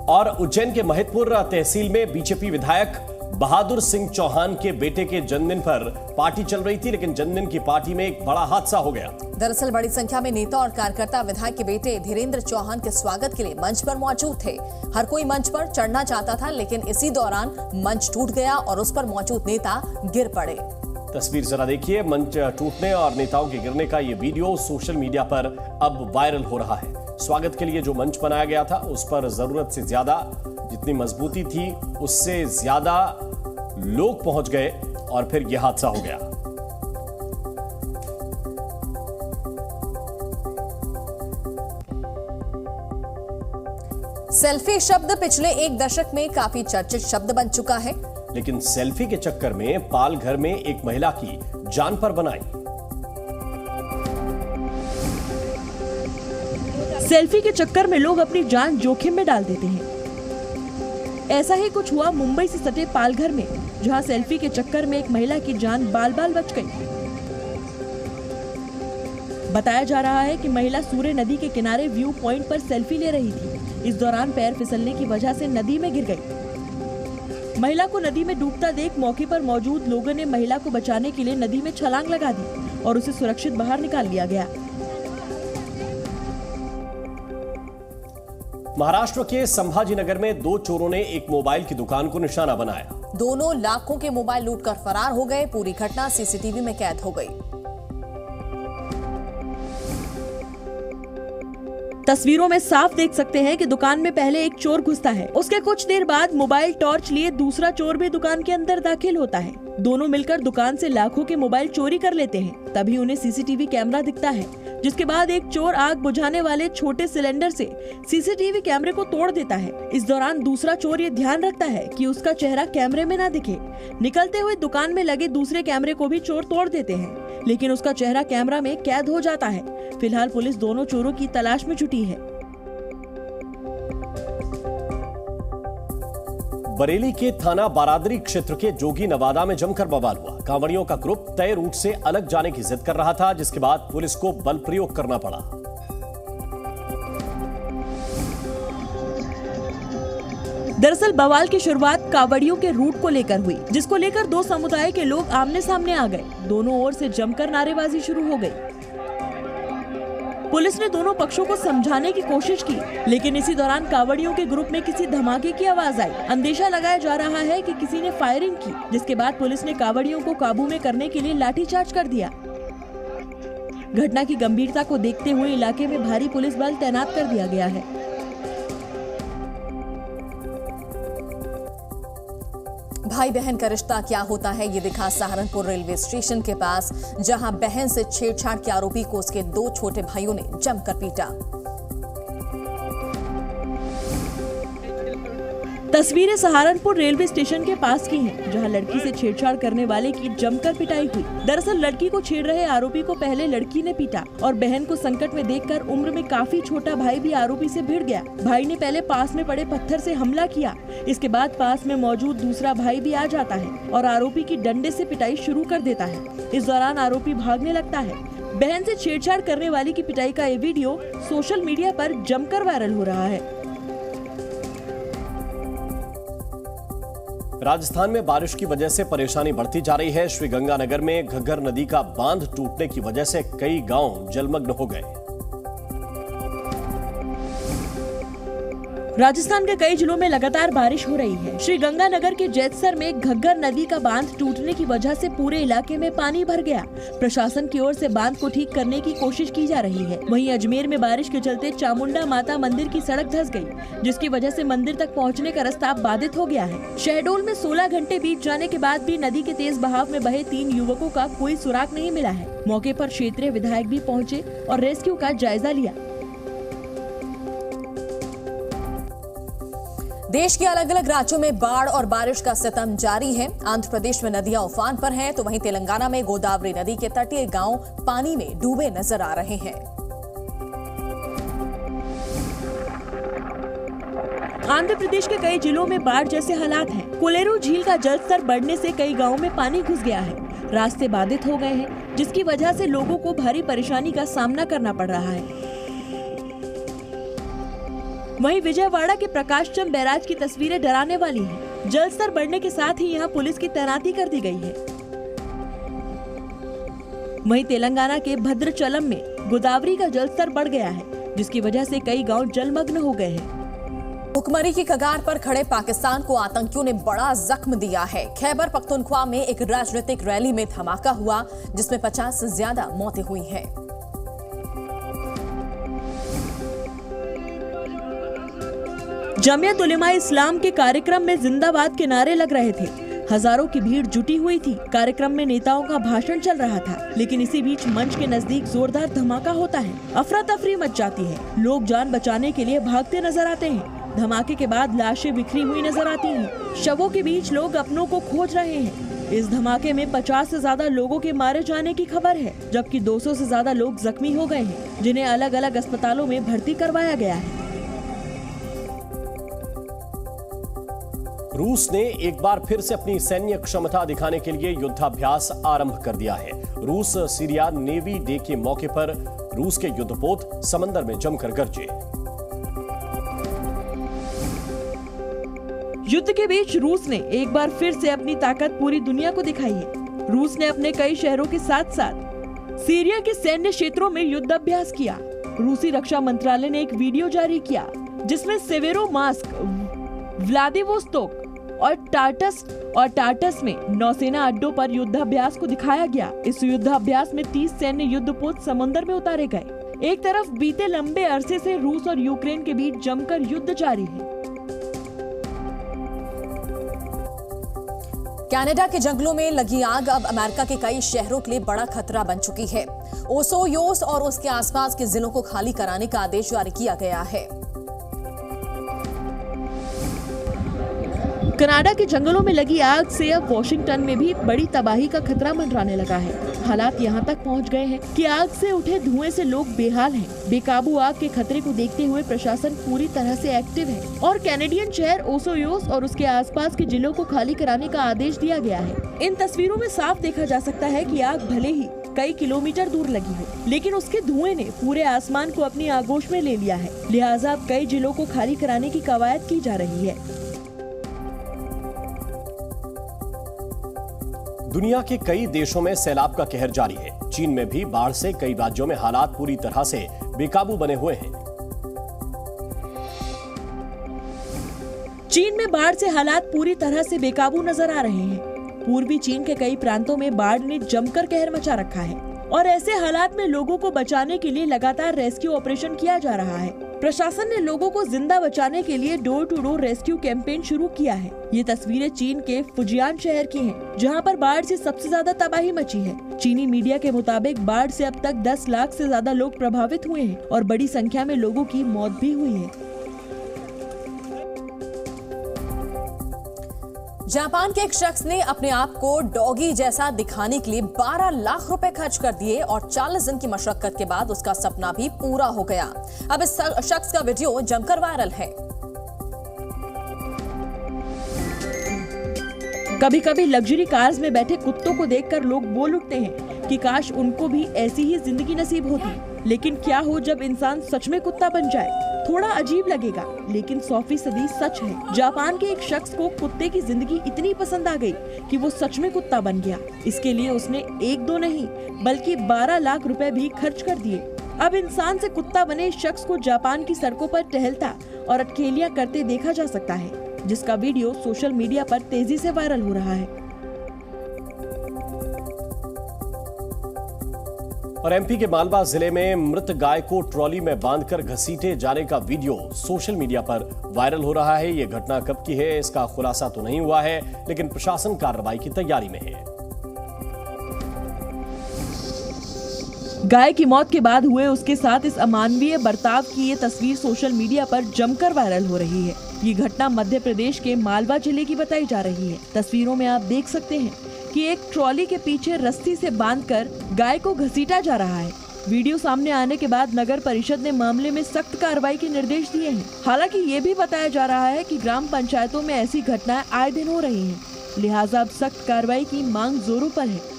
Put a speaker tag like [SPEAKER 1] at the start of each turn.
[SPEAKER 1] और उज्जैन के महिदपुर तहसील में बीजेपी विधायक बहादुर सिंह चौहान के बेटे के जन्मदिन पर पार्टी चल रही थी, लेकिन जन्मदिन की पार्टी में एक बड़ा हादसा हो गया।
[SPEAKER 2] दरअसल बड़ी संख्या में नेता और कार्यकर्ता विधायक के बेटे धीरेन्द्र चौहान के स्वागत के लिए मंच पर मौजूद थे। हर कोई मंच पर चढ़ना चाहता था, लेकिन इसी दौरान मंच टूट गया और उस पर मौजूद नेता गिर पड़े।
[SPEAKER 1] तस्वीर जरा देखिए। मंच टूटने और नेताओं के गिरने का ये वीडियो सोशल मीडिया पर अब वायरल हो रहा है। स्वागत के लिए जो मंच बनाया गया था उस पर जरूरत से ज्यादा, जितनी मजबूती थी उससे ज्यादा लोग पहुंच गए और फिर यह हादसा हो गया।
[SPEAKER 2] सेल्फी शब्द पिछले एक दशक में काफी चर्चित शब्द बन चुका है,
[SPEAKER 1] लेकिन सेल्फी के चक्कर में पाल घर में एक महिला की जान पर बनाई।
[SPEAKER 3] सेल्फी के चक्कर में लोग अपनी जान जोखिम में डाल देते हैं। ऐसा ही कुछ हुआ मुंबई से सटे पालघर में, जहां सेल्फी के चक्कर में एक महिला की जान बाल बाल बच गई। बताया जा रहा है कि महिला सूर्य नदी के किनारे व्यू पॉइंट पर सेल्फी ले रही थी। इस दौरान पैर फिसलने की वजह से नदी में गिर गई। महिला को नदी में डूबता देख मौके पर मौजूद लोगों ने महिला को बचाने के लिए नदी में छलांग लगा दी और उसे सुरक्षित बाहर निकाल लिया गया।
[SPEAKER 1] महाराष्ट्र के संभाजीनगर में दो चोरों ने एक मोबाइल की दुकान को निशाना बनाया।
[SPEAKER 2] दोनों लाखों के मोबाइल लूटकर फरार हो गए। पूरी घटना सीसीटीवी में कैद हो गई।
[SPEAKER 3] तस्वीरों में साफ देख सकते हैं कि दुकान में पहले एक चोर घुसता है, उसके कुछ देर बाद मोबाइल टॉर्च लिए दूसरा चोर भी दुकान के अंदर दाखिल होता है। दोनों मिलकर दुकान से लाखों के मोबाइल चोरी कर लेते हैं। तभी उन्हें सीसीटीवी कैमरा दिखता है, जिसके बाद एक चोर आग बुझाने वाले छोटे सिलेंडर से सीसीटीवी कैमरे को तोड़ देता है। इस दौरान दूसरा चोर ये ध्यान रखता है कि उसका चेहरा कैमरे में ना दिखे। निकलते हुए दुकान में लगे दूसरे कैमरे को भी चोर तोड़ देते हैं, लेकिन उसका चेहरा कैमरा में कैद हो जाता है। फिलहाल पुलिस दोनों चोरों की तलाश में जुटी है।
[SPEAKER 1] बरेली के थाना बारादरी क्षेत्र के जोगी नवादा में जमकर बवाल हुआ। कांवड़ियों का ग्रुप तय रूट से अलग जाने की जिद कर रहा था, जिसके बाद पुलिस को बल प्रयोग करना पड़ा।
[SPEAKER 3] दरअसल बवाल की शुरुआत कांवड़ियों के रूट को लेकर हुई, जिसको लेकर दो समुदाय के लोग आमने सामने आ गए। दोनों ओर से जमकर नारेबाजी शुरू हो गई। पुलिस ने दोनों पक्षों को समझाने की कोशिश की, लेकिन इसी दौरान कांवड़ियों के ग्रुप में किसी धमाके की आवाज आई। अंदेशा लगाया जा रहा है कि किसी ने फायरिंग की, जिसके बाद पुलिस ने कांवड़ियों को काबू में करने के लिए लाठीचार्ज कर दिया। घटना की गंभीरता को देखते हुए इलाके में भारी पुलिस बल तैनात कर दिया गया है।
[SPEAKER 2] भाई बहन का रिश्ता क्या होता है, ये दिखा सहारनपुर रेलवे स्टेशन के पास, जहां बहन से छेड़छाड़ के आरोपी को उसके दो छोटे भाइयों ने जमकर पीटा।
[SPEAKER 3] तस्वीरें सहारनपुर रेलवे स्टेशन के पास की हैं, जहां लड़की से छेड़छाड़ करने वाले की जमकर पिटाई हुई। दरअसल लड़की को छेड़ रहे आरोपी को पहले लड़की ने पीटा और बहन को संकट में देखकर उम्र में काफी छोटा भाई भी आरोपी से भिड़ गया। भाई ने पहले पास में पड़े पत्थर से हमला किया। इसके बाद पास में मौजूद दूसरा भाई भी आ जाता है और आरोपी की डंडे से पिटाई शुरू कर देता है। इस दौरान आरोपी भागने लगता है। बहन से छेड़छाड़ करने वाली की पिटाई का ये वीडियो सोशल मीडिया पर जमकर वायरल हो रहा है।
[SPEAKER 1] राजस्थान में बारिश की वजह से परेशानी बढ़ती जा रही है। श्रीगंगानगर में घग्गर नदी का बांध टूटने की वजह से कई गांव जलमग्न हो गए।
[SPEAKER 3] राजस्थान के कई जिलों में लगातार बारिश हो रही है। श्रीगंगानगर के जैतसर में घग्गर नदी का बांध टूटने की वजह से पूरे इलाके में पानी भर गया। प्रशासन की ओर से बांध को ठीक करने की कोशिश की जा रही है। वहीं अजमेर में बारिश के चलते चामुंडा माता मंदिर की सड़क धंस गई, जिसकी वजह से मंदिर तक पहुंचने का रास्ता बाधित हो गया है। शहडोल में 16 घंटे बीत जाने के बाद भी नदी के तेज बहाव में बहे 3 युवकों का कोई सुराग नहीं मिला है। मौके पर क्षेत्रीय विधायक भी पहुँचे और रेस्क्यू का जायजा लिया।
[SPEAKER 2] देश के अलग अलग राज्यों में बाढ़ और बारिश का सितम जारी है। आंध्र प्रदेश में नदियां उफान पर हैं, तो वहीं तेलंगाना में गोदावरी नदी के तटीय गांव पानी में डूबे नजर आ रहे हैं।
[SPEAKER 3] आंध्र प्रदेश के कई जिलों में बाढ़ जैसे हालात हैं। कोलेरू झील का जलस्तर बढ़ने से कई गांवों में पानी घुस गया है। रास्ते बाधित हो गए हैं, जिसकी वजह से लोगों को भारी परेशानी का सामना करना पड़ रहा है। वहीं विजयवाड़ा के प्रकाश चंद बैराज की तस्वीरें डराने वाली हैं। जलस्तर बढ़ने के साथ ही यहाँ पुलिस की तैनाती कर दी गई है। वहीं तेलंगाना के भद्राचलम में गोदावरी का जलस्तर बढ़ गया है, जिसकी वजह से कई गांव जलमग्न हो गए हैं।
[SPEAKER 2] भुखमरी की कगार पर खड़े पाकिस्तान को आतंकियों ने बड़ा जख्म दिया है। खैबर पख्तूनख्वा में एक राजनीतिक रैली में धमाका हुआ, जिसमें 50 से ज्यादा मौतें हुई हैं।
[SPEAKER 3] जमियत उलेमा इस्लाम के कार्यक्रम में जिंदाबाद के नारे लग रहे थे। हजारों की भीड़ जुटी हुई थी। कार्यक्रम में नेताओं का भाषण चल रहा था, लेकिन इसी बीच मंच के नजदीक जोरदार धमाका होता है। अफरा तफरी मच जाती है। लोग जान बचाने के लिए भागते नजर आते हैं। धमाके के बाद लाशें बिखरी हुई नजर आती हैं। शवों के बीच लोग अपनों को खोज रहे हैं। इस धमाके में 50 से ज्यादा लोगों के मारे जाने की खबर है, जबकि 200 से ज्यादा लोग जख्मी हो गए हैं, जिन्हें अलग अलग अस्पतालों में भर्ती करवाया गया है।
[SPEAKER 1] रूस ने एक बार फिर से अपनी सैन्य क्षमता दिखाने के लिए युद्धाभ्यास आरंभ कर दिया है। रूस सीरिया नेवी डे के मौके पर रूस के युद्धपोत समंदर में जमकर गरजे।
[SPEAKER 3] युद्ध के बीच रूस ने एक बार फिर से अपनी ताकत पूरी दुनिया को दिखाई है। रूस ने अपने कई शहरों के साथ साथ सीरिया के सैन्य क्षेत्रों में युद्धाभ्यास किया। रूसी रक्षा मंत्रालय ने एक वीडियो जारी किया, जिसमें सेवेरोमास्क, व्लादिवोस्तोक और टार्टस में नौसेना अड्डों पर युद्धाभ्यास को दिखाया गया। इस युद्धाभ्यास में 30 सैन्य युद्धपोत समंदर में उतारे गए। एक तरफ बीते लंबे अरसे से रूस और यूक्रेन के बीच जमकर युद्ध जारी है।
[SPEAKER 2] कनाडा के जंगलों में लगी आग अब अमेरिका के कई शहरों के लिए बड़ा खतरा बन चुकी है। ओसोयोस और उसके आसपास के जिलों को खाली कराने का आदेश जारी किया गया है।
[SPEAKER 3] कनाडा के जंगलों में लगी आग से अब वॉशिंगटन में भी बड़ी तबाही का खतरा मंडराने लगा है। हालात यहाँ तक पहुँच गए हैं कि आग से उठे धुएं से लोग बेहाल हैं। बेकाबू आग के खतरे को देखते हुए प्रशासन पूरी तरह से एक्टिव है और कैनेडियन शहर ओसोयोस और उसके आसपास के जिलों को खाली कराने का आदेश दिया गया है। इन तस्वीरों में साफ देखा जा सकता है कि आग भले ही कई किलोमीटर दूर लगी हो, लेकिन उसके धुएं ने पूरे आसमान को अपनी आगोश में ले लिया है। लिहाजा अब कई जिलों को खाली कराने की कवायद की जा रही है।
[SPEAKER 1] दुनिया के कई देशों में सैलाब का कहर जारी है। चीन में भी बाढ़ से कई राज्यों में हालात पूरी तरह से बेकाबू बने हुए हैं।
[SPEAKER 3] चीन में बाढ़ से हालात पूरी तरह से बेकाबू नजर आ रहे हैं। पूर्वी चीन के कई प्रांतों में बाढ़ ने जमकर कहर मचा रखा है और ऐसे हालात में लोगों को बचाने के लिए लगातार रेस्क्यू ऑपरेशन किया जा रहा है। प्रशासन ने लोगों को जिंदा बचाने के लिए door to door rescue campaign शुरू किया है। ये तस्वीरें चीन के फुजियान शहर की हैं, जहां पर बाढ़ से सबसे ज्यादा तबाही मची है। चीनी मीडिया के मुताबिक बाढ़ से अब तक 10 लाख से ज्यादा लोग प्रभावित हुए हैं और बड़ी संख्या में लोगों की मौत भी हुई है।
[SPEAKER 2] जापान के एक शख्स ने अपने आप को डॉगी जैसा दिखाने के लिए 12 लाख रुपए खर्च कर दिए और 40 दिन की मशक्कत के बाद उसका सपना भी पूरा हो गया। अब इस शख्स का वीडियो जमकर वायरल है।
[SPEAKER 3] कभी कभी लग्जरी कार्स में बैठे कुत्तों को देखकर लोग बोल उठते हैं कि काश उनको भी ऐसी ही जिंदगी नसीब होती। लेकिन क्या हो जब इंसान सच में कुत्ता बन जाए? थोड़ा अजीब लगेगा, लेकिन 100% सच है। जापान के एक शख्स को कुत्ते की जिंदगी इतनी पसंद आ गई कि वो सच में कुत्ता बन गया। इसके लिए उसने 1-2 नहीं बल्कि 12 लाख रुपए भी खर्च कर दिए। अब इंसान से कुत्ता बने इस शख्स को जापान की सड़कों पर टहलता और अटखेलियां करते देखा जा सकता है, जिसका वीडियो सोशल मीडिया पर तेजी से वायरल हो रहा है।
[SPEAKER 1] और एमपी के मालवा जिले में मृत गाय को ट्रॉली में बांधकर घसीटे जाने का वीडियो सोशल मीडिया पर वायरल हो रहा है। यह घटना कब की है इसका खुलासा तो नहीं हुआ है, लेकिन प्रशासन कार्रवाई की तैयारी में है।
[SPEAKER 3] गाय की मौत के बाद हुए उसके साथ इस अमानवीय बर्ताव की ये तस्वीर सोशल मीडिया पर जमकर वायरल हो रही है। ये घटना मध्य प्रदेश के मालवा जिले की बताई जा रही है। तस्वीरों में आप देख सकते हैं कि एक ट्रॉली के पीछे रस्सी से बांधकर गाय को घसीटा जा रहा है। वीडियो सामने आने के बाद नगर परिषद ने मामले में सख्त कार्रवाई के निर्देश दिए हैं। हालांकि ये भी बताया जा रहा है कि ग्राम पंचायतों में ऐसी घटनाएं आए दिन हो रही हैं, लिहाजा अब सख्त कार्रवाई की मांग जोरों पर है।